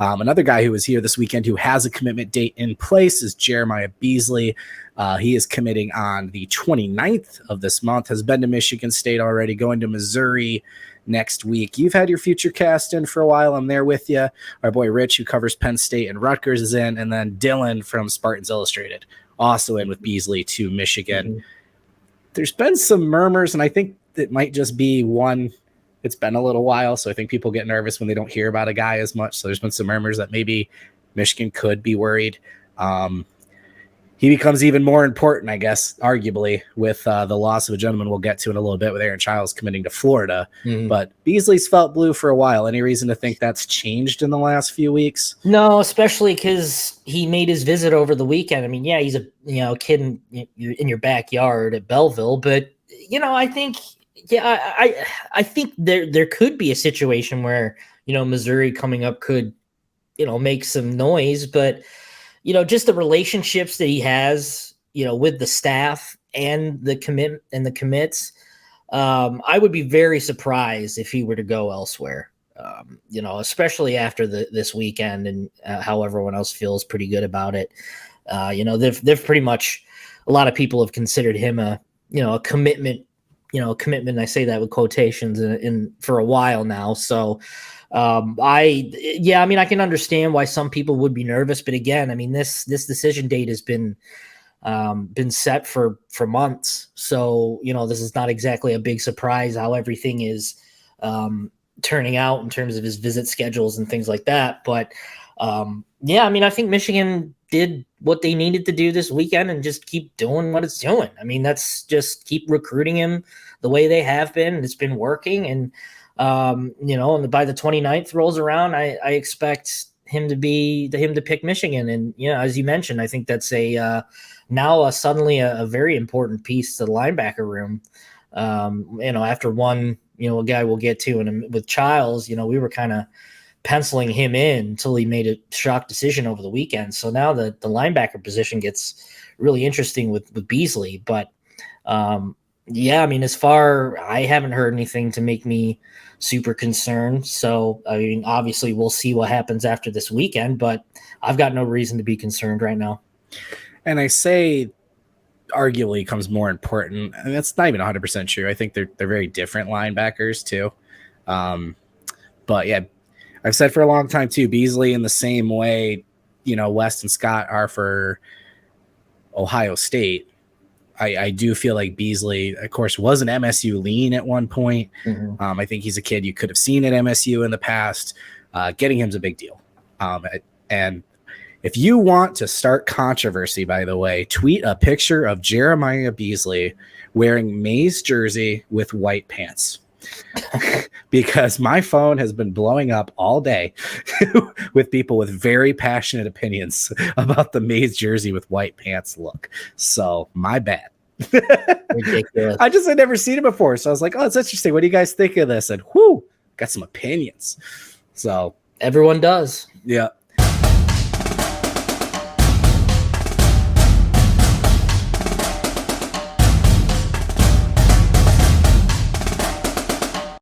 Another guy who was here this weekend who has a commitment date in place is Jeremiah Beasley. He is committing on the 29th of this month, has been to Michigan State already, going to Missouri next week. You've had your future cast in for a while. I'm there with you. Our boy Rich, who covers Penn State and Rutgers, is in, and then Dylan from Spartans Illustrated also in with Beasley to Michigan. Mm-hmm. There's been some murmurs, and I think it might just be one. It's been a little while, so I think people get nervous when they don't hear about a guy as much. So there's been some murmurs that maybe Michigan could be worried. He becomes even more important, I guess, arguably, with the loss of a gentleman we'll get to in a little bit with Aaron Childs committing to Florida. Mm-hmm. But Beasley's felt blue for a while. Any reason to think that's changed in the last few weeks? No, especially because he made his visit over the weekend. I mean, yeah, he's a kid in your backyard at Belleville, but I think I think there could be a situation where Missouri coming up could make some noise, but just the relationships that he has, with the staff and the commits, I would be very surprised if he were to go elsewhere. Especially after this weekend and how everyone else feels pretty good about it. They've pretty much, a lot of people have considered him a commitment. Commitment. I say that with quotations in for a while now. So, I can understand why some people would be nervous, but again, I mean, this decision date has been set for months. So, this is not exactly a big surprise how everything is, turning out in terms of his visit schedules and things like that. But, I think Michigan did what they needed to do this weekend and just keep doing what it's doing. I mean, that's just keep recruiting him the way they have been. And it's been working. And, and by the 29th rolls around, I expect him to pick Michigan. And, as you mentioned, I think that's suddenly a very important piece to the linebacker room. After one, a guy we'll get to, and with Childs, we were kind of penciling him in until he made a shock decision over the weekend. So now the linebacker position gets really interesting with Beasley. But I haven't heard anything to make me super concerned. So, I mean, obviously we'll see what happens after this weekend, but I've got no reason to be concerned right now. And I say arguably comes more important. And that's not even 100% true. I think they're very different linebackers too. But yeah, I've said for a long time too, Beasley in the same way, West and Scott are for Ohio State. I do feel like Beasley, of course, was an MSU lean at one point. Mm-hmm. I think he's a kid you could have seen at MSU in the past. Getting him's a big deal. And if you want to start controversy, by the way, tweet a picture of Jeremiah Beasley wearing Mays jersey with white pants. Because my phone has been blowing up all day with people with very passionate opinions about the Mays jersey with white pants look. So my bad. Ridiculous. I had never seen it before. So I was like, oh, it's interesting. What do you guys think of this? And got some opinions. So everyone does. Yeah.